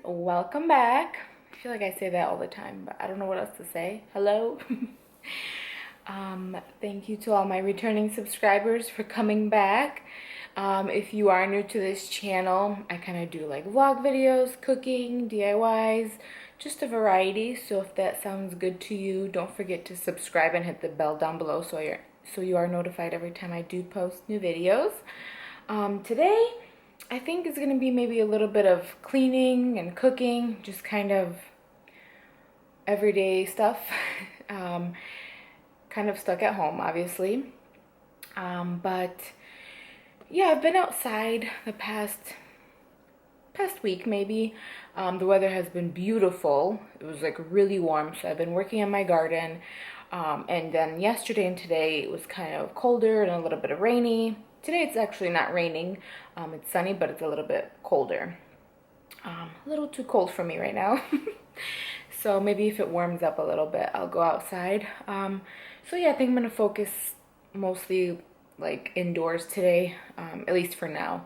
welcome back. I feel like I say that all the time, but I don't know what else to say. Hello. Thank you to all my returning subscribers for coming back. If you are new to this channel, I kind of do like vlog videos, cooking, DIYs, just a variety. So if that sounds good to you, don't forget to subscribe and hit the bell down below so you are notified every time I do post new videos. Today I think it's gonna be maybe a little bit of cleaning and cooking, just kind of everyday stuff. Kind of stuck at home, obviously. But yeah, I've been outside the past week maybe. The weather has been beautiful. It was like really warm, so I've been working on my garden. And then yesterday and today it was kind of colder and a little bit of rainy. Today it's actually not raining. It's sunny, but it's a little bit colder. A little too cold for me right now. So maybe if it warms up a little bit, I'll go outside. So yeah, I think I'm gonna focus mostly like indoors today, at least for now.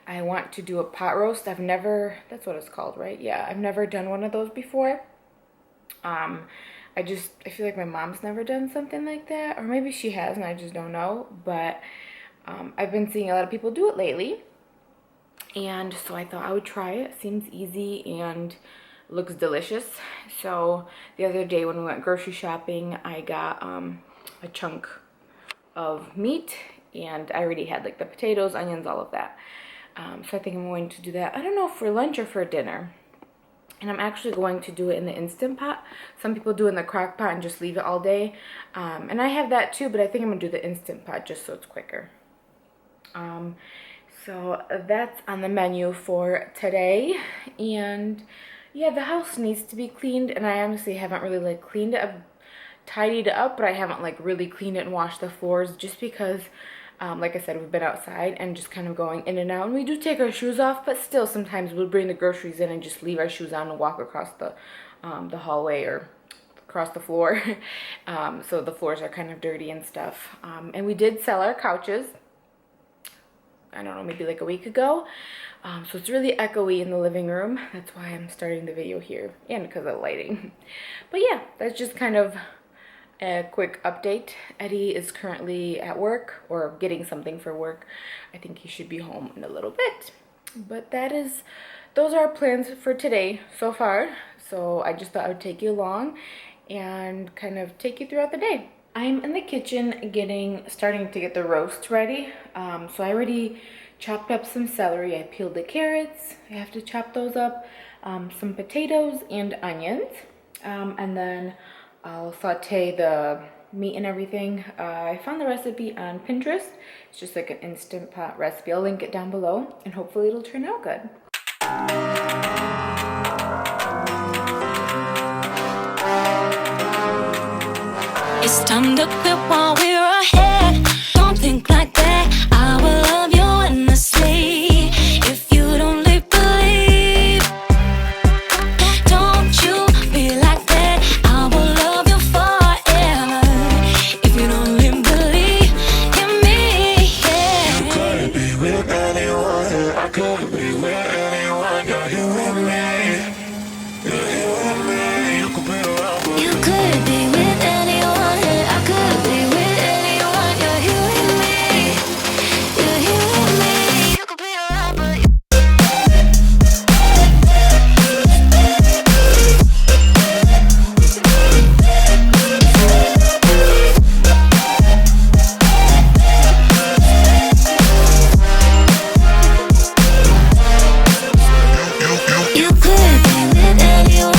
I want to do a pot roast. That's what it's called, right? Yeah, I've never done one of those before. I feel like my mom's never done something like that, or maybe she has and I just don't know, but I've been seeing a lot of people do it lately, and so I thought I would try it. It seems easy and looks delicious. So the other day when we went grocery shopping, I got a chunk of meat, and I already had like the potatoes, onions, all of that. So I think I'm going to do that. I don't know if for lunch or for dinner. And I'm actually going to do it in the Instant Pot. Some people do it in the crock pot and just leave it all day. And I have that too, but I think I'm gonna do the Instant Pot just so it's quicker. So that's on the menu for today. And yeah, the house needs to be cleaned, and I honestly haven't really like cleaned it. I've tidied it up, but I haven't like really cleaned it and washed the floors, just because like I said, we've been outside and just kind of going in and out, and we do take our shoes off, but still sometimes we'll bring the groceries in and just leave our shoes on and walk across the hallway or across the floor. So the floors are kind of dirty and stuff. And we did sell our couches, I don't know, maybe like a week ago. So it's really echoey in the living room. That's why I'm starting the video here, and because of the lighting. But yeah, that's just kind of a quick update. Eddie is currently at work, or getting something for work. I think he should be home in a little bit. But those are our plans for today so far. So I just thought I would take you along and kind of take you throughout the day. I'm in the kitchen starting to get the roast ready. So I already chopped up some celery. I peeled the carrots. I have to chop those up. Some potatoes and onions. And then I'll saute the meat and everything. I found the recipe on Pinterest. It's just like an Instant Pot recipe. I'll link it down below, and hopefully it'll turn out good. It's time to quit while we're ahead. Don't think like that. I will love you endlessly. If you don't believe, don't you be like that. I will love you forever. If you don't believe in me, yeah. You couldn't be with anyone. I couldn't be with anyone. You're here with me. You're here with me. You could be around, but You could be with anyone. I could be with anyone. You're here with me. You're here with me. You could be around, but you could be with anyone.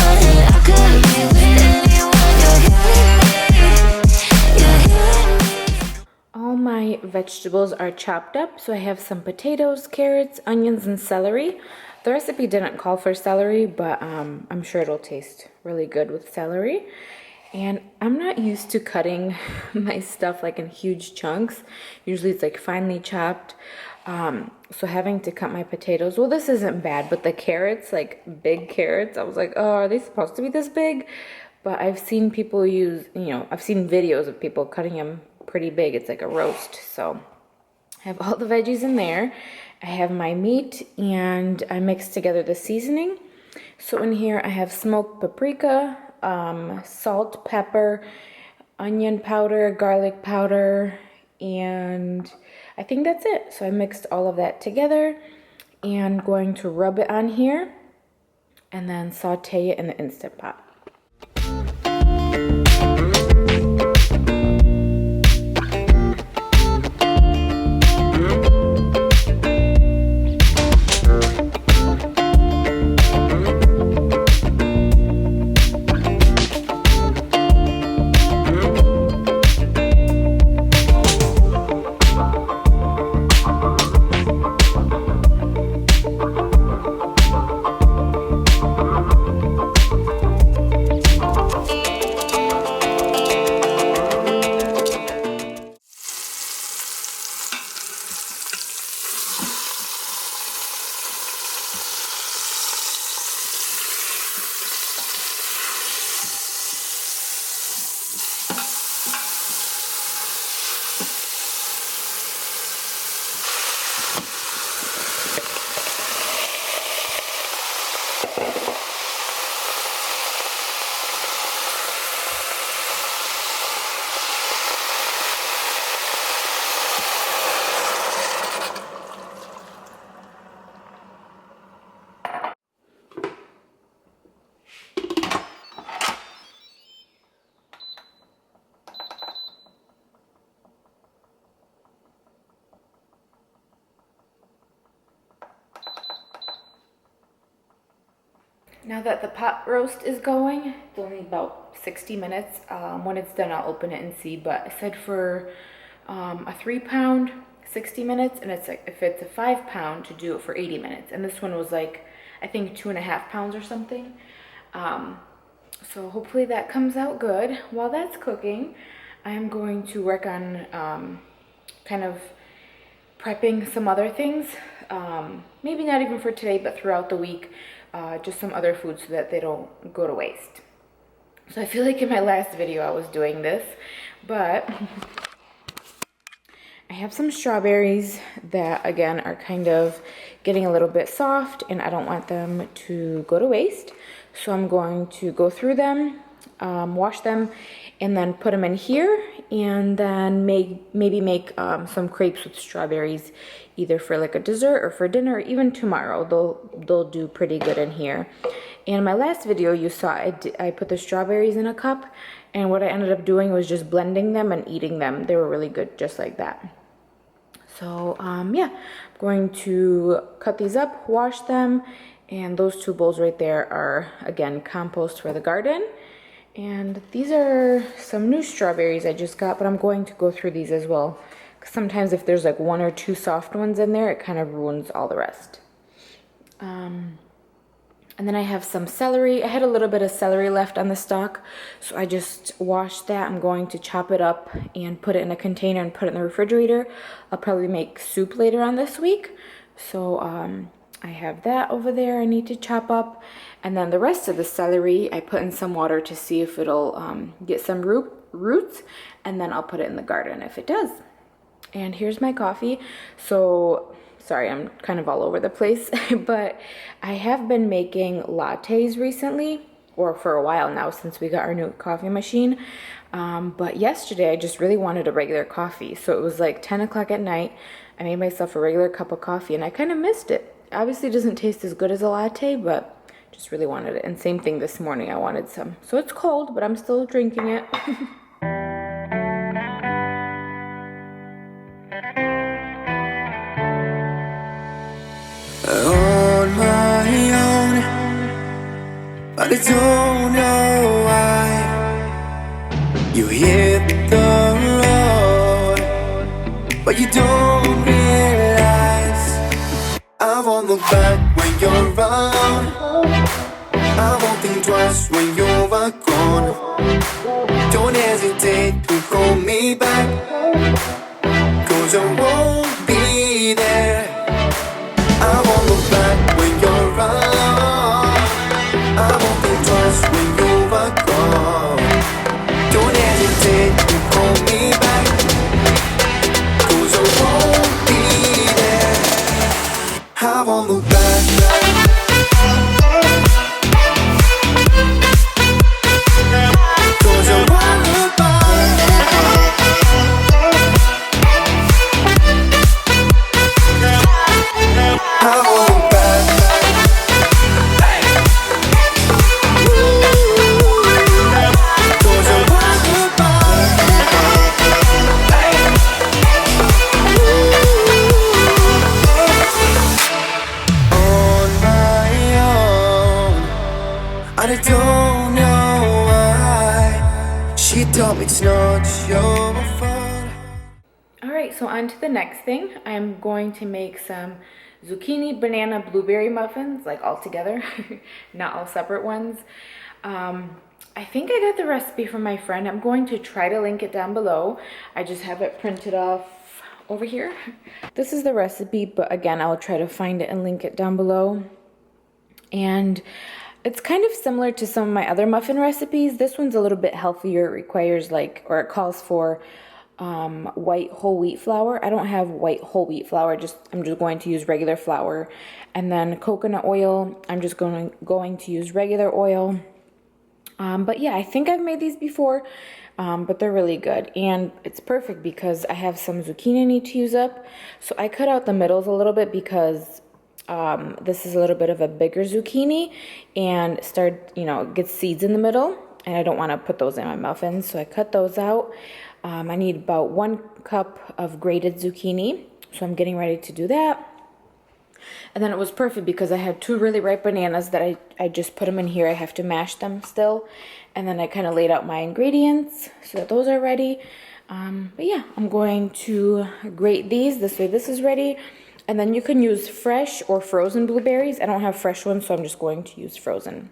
I could be with anyone. You're here with me. You're here with me. All my vegetables are chopped up. So I have some potatoes, carrots, onions, and celery. The recipe didn't call for celery, but I'm sure it'll taste really good with celery. And I'm not used to cutting my stuff like in huge chunks. Usually it's like finely chopped. So having to cut my potatoes, well, this isn't bad, but the carrots, like big carrots, I was like, oh, are they supposed to be this big? But I've seen people I've seen videos of people cutting them pretty big. It's like a roast. So I have all the veggies in there. I have my meat, and I mixed together the seasoning. So in here I have smoked paprika, salt, pepper, onion powder, garlic powder, and I think that's it. So I mixed all of that together and going to rub it on here and then saute it in the Instant Pot. Now that the pot roast is going, it's only about 60 minutes. When it's done, I'll open it and see. But I said for a 3-pound, 60 minutes, and it's like if it's a 5-pound, to do it for 80 minutes. And this one was like, I think 2.5 pounds or something. So hopefully that comes out good. While that's cooking, I'm going to work on kind of prepping some other things. Maybe not even for today, but throughout the week. Just some other foods so that they don't go to waste. So I feel like in my last video I was doing this, but I have some strawberries that again are kind of getting a little bit soft and I don't want them to go to waste. So I'm going to go through them, wash them, and then put them in here, and then maybe make some crepes with strawberries, either for like a dessert or for dinner, or even tomorrow. They'll do pretty good in here. In my last video you saw I put the strawberries in a cup, and what I ended up doing was just blending them and eating them. They were really good just like that. So yeah, I'm going to cut these up, wash them, and those 2 bowls right there are again compost for the garden. And these are some new strawberries I just got, but I'm going to go through these as well. Because sometimes if there's like 1 or 2 soft ones in there, it kind of ruins all the rest. And then I have some celery. I had a little bit of celery left on the stalk, so I just washed that. I'm going to chop it up and put it in a container and put it in the refrigerator. I'll probably make soup later on this week. So I have that over there I need to chop up. And then the rest of the celery, I put in some water to see if it'll get some roots. And then I'll put it in the garden if it does. And here's my coffee. So, sorry, I'm kind of all over the place. But I have been making lattes recently. Or for a while now since we got our new coffee machine. But yesterday I just really wanted a regular coffee. So it was like 10 o'clock at night. I made myself a regular cup of coffee and I kind of missed it. Obviously it doesn't taste as good as a latte, but just really wanted it. And same thing this morning, I wanted some. So it's cold, but I'm still drinking it. On my own, but I don't know why you hit the road, but you don't realize I won't look back when you're around. I won't think twice when you're gone. Don't hesitate to call me back, 'cause I won't be there. I won't look back when you're around. I won't think twice when you're gone. Don't hesitate to call me back, 'cause I won't be there. I won't look back. right, so on to the next thing. I'm going to make some zucchini, banana, blueberry muffins, like all together, not all separate ones. I think I got the recipe from my friend. I'm going to try to link it down below. I just have it printed off over here. This is the recipe, but again, I'll try to find it and link it down below. And it's kind of similar to some of my other muffin recipes. This one's a little bit healthier. It requires or it calls for white whole wheat flour. I don't have white whole wheat flour. I'm just going to use regular flour. And then coconut oil. I'm just going to use regular oil. But yeah, I think I've made these before, but they're really good. And it's perfect because I have some zucchini I need to use up. So I cut out the middles a little bit because this is a little bit of a bigger zucchini and gets seeds in the middle. And I don't want to put those in my muffins, so I cut those out. I need about 1 cup of grated zucchini, so I'm getting ready to do that. And then it was perfect because I had 2 really ripe bananas that I just put them in here. I have to mash them still. And then I kind of laid out my ingredients so that those are ready. But yeah, I'm going to grate these. This way this is ready. And then you can use fresh or frozen blueberries. I don't have fresh ones, so I'm just going to use frozen.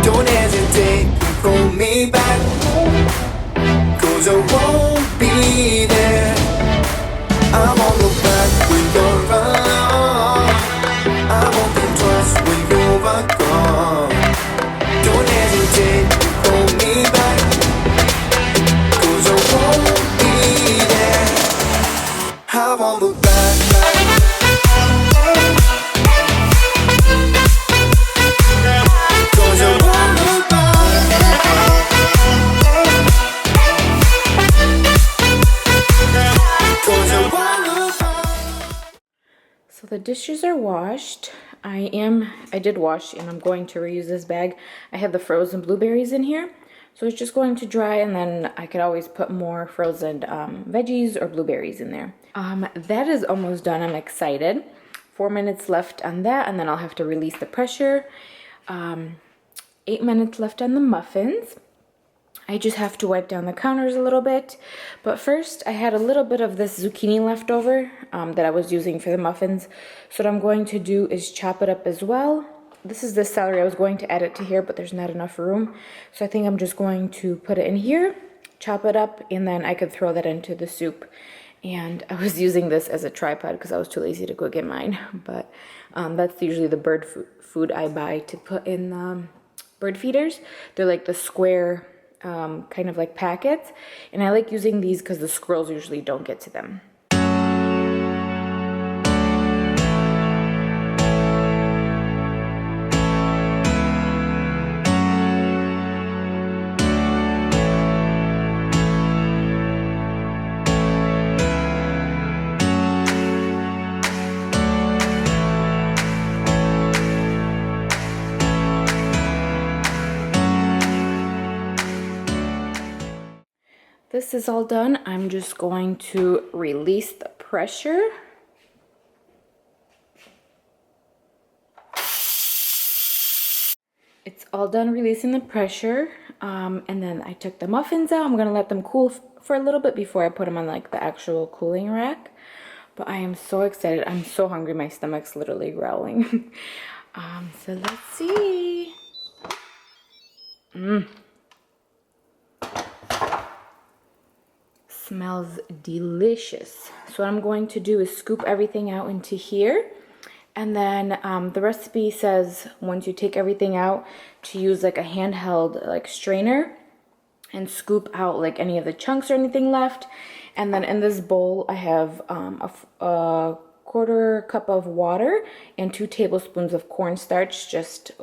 Don't hesitate, call me back, 'cause I won't be there. I won't look back when you're back. 'Cause you won't look back. 'Cause you won't look back. So the dishes are washed. I did wash and I'm going to reuse this bag. I have the frozen blueberries in here. So it's just going to dry and then I could always put more frozen veggies or blueberries in there. That is almost done. I'm excited. 4 minutes left on that and then I'll have to release the pressure. 8 minutes left on the muffins. I just have to wipe down the counters a little bit. But first, I had a little bit of this zucchini left over that I was using for the muffins. So what I'm going to do is chop it up as well. This is the celery. I was going to add it to here, but there's not enough room. So I think I'm just going to put it in here, chop it up, and then I could throw that into the soup. And I was using this as a tripod because I was too lazy to go get mine. But that's usually the bird food I buy to put in bird feeders. They're like the square kind of like packets, and I like using these because the squirrels usually don't get to them. This is all done. I'm just going to release the pressure. It's all done releasing the pressure. And then I took the muffins out. I'm gonna let them cool for a little bit before I put them on like the actual cooling rack. But I am so excited. I'm so hungry. My stomach's literally growling. So let's see. Smells delicious. So what I'm going to do is scoop everything out into here, and then the recipe says once you take everything out to use like a handheld like strainer and scoop out like any of the chunks or anything left. And then in this bowl I have a quarter cup of water and 2 tablespoons of cornstarch just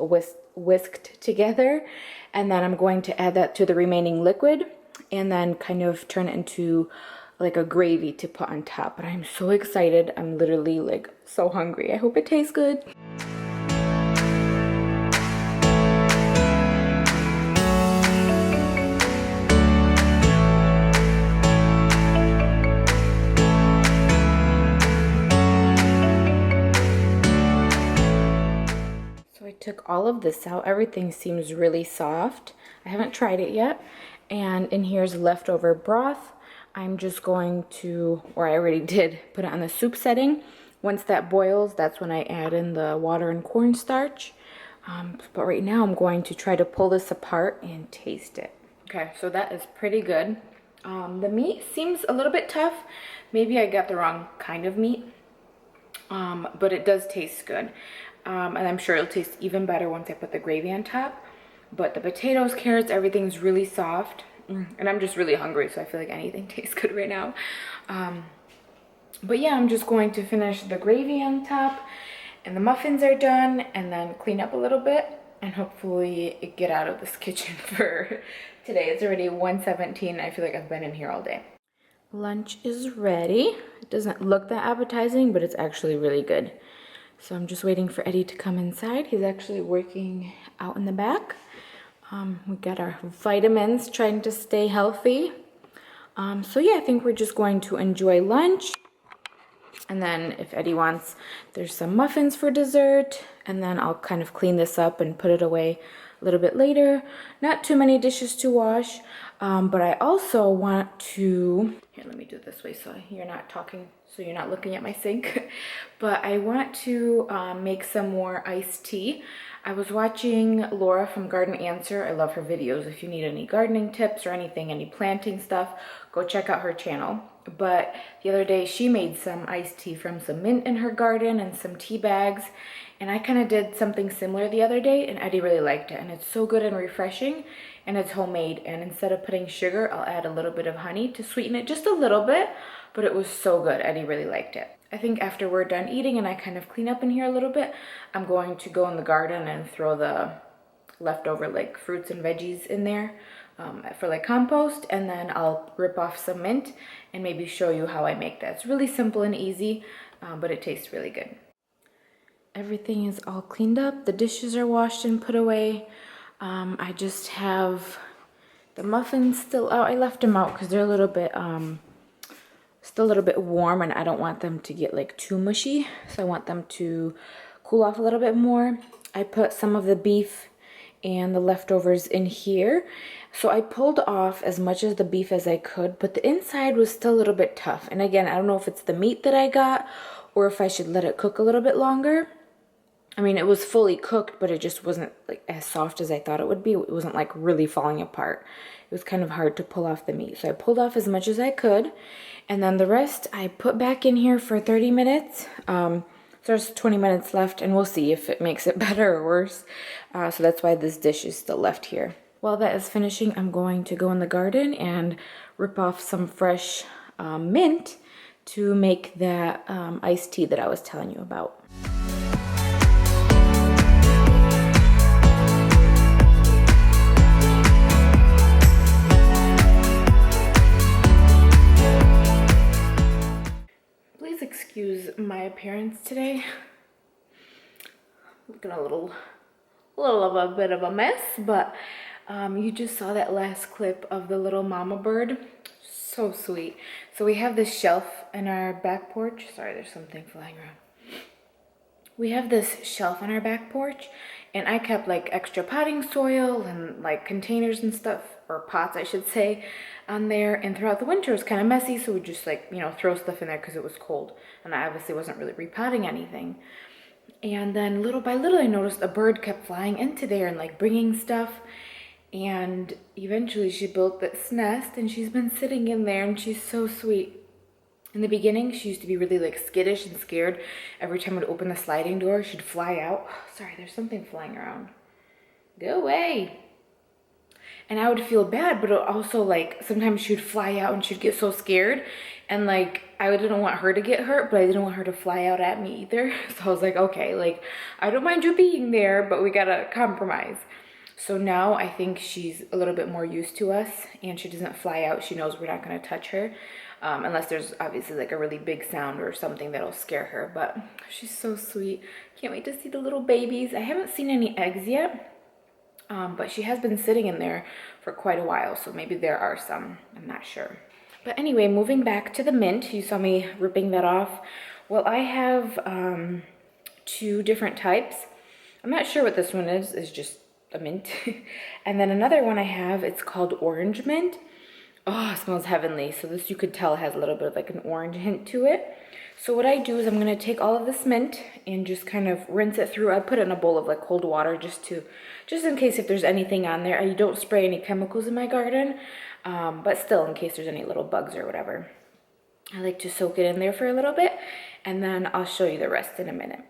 whisked together, and then I'm going to add that to the remaining liquid and then kind of turn it into like a gravy to put on top. But I'm so excited. I'm literally like so hungry. I hope it tastes good. So I took all of this out. Everything seems really soft. I haven't tried it yet. And in here's leftover broth. I'm just going to, or I already did, put it on the soup setting. Once that boils, that's when I add in the water and cornstarch. But right now I'm going to try to pull this apart and taste it. Okay, so that is pretty good. The meat seems a little bit tough. Maybe I got the wrong kind of meat, but it does taste good. And I'm sure it'll taste even better once I put the gravy on top. But the potatoes, carrots, everything's really soft. And I'm just really hungry, so I feel like anything tastes good right now. But yeah, I'm just going to finish the gravy on top. And the muffins are done. And then clean up a little bit. And hopefully get out of this kitchen for today. It's already 1:17. I feel like I've been in here all day. Lunch is ready. It doesn't look that appetizing, but it's actually really good. So I'm just waiting for Eddie to come inside. He's actually working out in the back. We got our vitamins, trying to stay healthy. So yeah, I think we're just going to enjoy lunch. And then if Eddie wants, there's some muffins for dessert. And then I'll kind of clean this up and put it away a little bit later. Not too many dishes to wash. But I also want to, here, let me do it this way so you're not talking, so you're not looking at my sink. But I want to make some more iced tea. I was watching Laura from Garden Answer. I love her videos. If you need any gardening tips or anything, any planting stuff, go check out her channel. But the other day she made some iced tea from some mint in her garden and some tea bags. And I kind of did something similar the other day and Eddie really liked it. And it's so good and refreshing and it's homemade. And instead of putting sugar, I'll add a little bit of honey to sweeten it just a little bit. But it was so good. Eddie really liked it. I think after we're done eating and I kind of clean up in here a little bit, I'm going to go in the garden and throw the leftover like fruits and veggies in there for like compost, and then I'll rip off some mint and maybe show you how I make that. It's really simple and easy, but it tastes really good. Everything is all cleaned up. The dishes are washed and put away. I just have the muffins still out. I left them out because they're a little bit still a little bit warm, and I don't want them to get like too mushy, so I want them to cool off a little bit more. I put some of the beef and the leftovers in here, so I pulled off as much of the beef as I could, but the inside was still a little bit tough. And again, I don't know if it's the meat that I got or if I should let it cook a little bit longer. I mean, it was fully cooked, but it just wasn't like as soft as I thought it would be. It wasn't like really falling apart. It was kind of hard to pull off the meat. So I pulled off as much as I could. And then the rest I put back in here for 30 minutes. So there's 20 minutes left, and we'll see if it makes it better or worse. So that's why this dish is still left here. While that is finishing, I'm going to go in the garden and rip off some fresh mint to make that iced tea that I was telling you about. Please excuse my appearance today. Looking a little of a bit of a mess, but you just saw that last clip of the little mama bird. So sweet. So we have this shelf in our back porch. Sorry, there's something flying around. We have this shelf on our back porch, and I kept like extra potting soil and like containers and stuff, or pots I should say, on there. And throughout the winter it was kind of messy, so we just like, you know, throw stuff in there because it was cold, and I obviously wasn't really repotting anything. And then little by little I noticed a bird kept flying into there and like bringing stuff, and eventually she built this nest, and she's been sitting in there, and she's so sweet. In the beginning, she used to be really like skittish and scared. Every time I'd open the sliding door, she'd fly out. Sorry, there's something flying around. Go away. And I would feel bad, but also like sometimes she'd fly out and she'd get so scared, and like I didn't want her to get hurt, but I didn't want her to fly out at me either. So I was like, okay, like I don't mind you being there, but we gotta compromise. So now I think she's a little bit more used to us, and she doesn't fly out. She knows we're not gonna touch her. Unless there's obviously like a really big sound or something that'll scare her. But she's so sweet. Can't wait to see the little babies. I haven't seen any eggs yet, but she has been sitting in there for quite a while, so maybe there are some. I'm not sure. But anyway, moving back to the mint, you saw me ripping that off. Well, I have 2 different types. I'm not sure what this one is. It's just a mint. And then another one I have, it's called orange mint. Oh, it smells heavenly. So this, you could tell, has a little bit of like an orange hint to it. So what I do is I'm going to take all of this mint and just kind of rinse it through. I put it in a bowl of like cold water just in case if there's anything on there. I don't spray any chemicals in my garden, but still in case there's any little bugs or whatever. I like to soak it in there for a little bit, and then I'll show you the rest in a minute.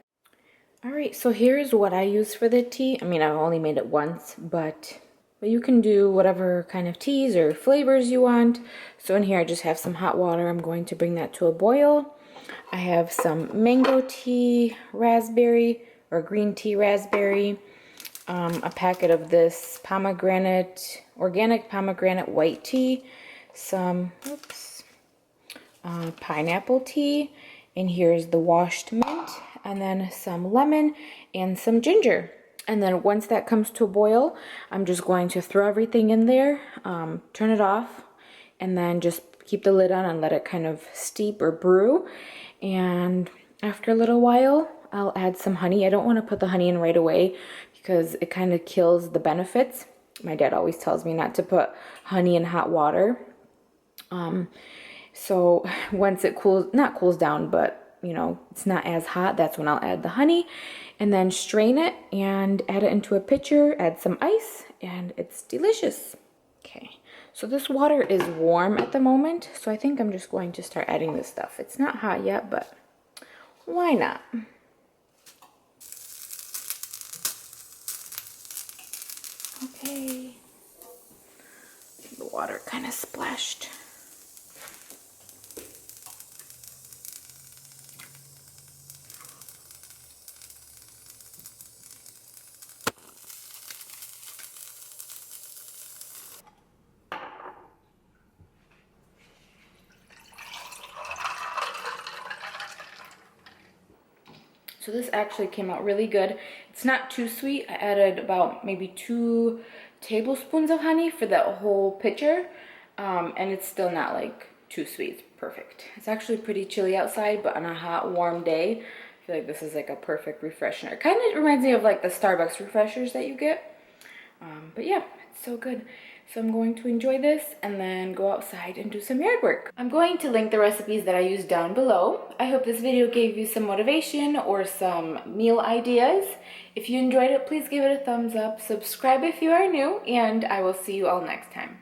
All right, so here's what I use for the tea. I mean, I've only made it once, but you can do whatever kind of teas or flavors you want. So in here I just have some hot water. I'm going to bring that to a boil. I have some mango tea, raspberry, or green tea raspberry, a packet of this pomegranate, organic pomegranate white tea, some pineapple tea, and here's the washed mint, and then some lemon and some ginger. And then once that comes to a boil, I'm just going to throw everything in there, turn it off, and then just keep the lid on and let it kind of steep or brew. And after a little while, I'll add some honey. I don't want to put the honey in right away because it kind of kills the benefits. My dad always tells me not to put honey in hot water. So once it not cools down, but you know, it's not as hot, that's when I'll add the honey. And then strain it and add it into a pitcher, add some ice, and it's delicious. Okay, so this water is warm at the moment, so I think I'm just going to start adding this stuff. It's not hot yet, but why not? Okay, the water kind of splashed. So this actually came out really good. It's not too sweet. I added about maybe 2 tablespoons of honey for that whole pitcher. And it's still not like too sweet. It's perfect. It's actually pretty chilly outside, but on a hot, warm day, I feel like this is like a perfect refreshener. It kind of reminds me of like the Starbucks refreshers that you get. But yeah, it's so good. So I'm going to enjoy this and then go outside and do some yard work. I'm going to link the recipes that I used down below. I hope this video gave you some motivation or some meal ideas. If you enjoyed it, please give it a thumbs up. Subscribe if you are new, and I will see you all next time.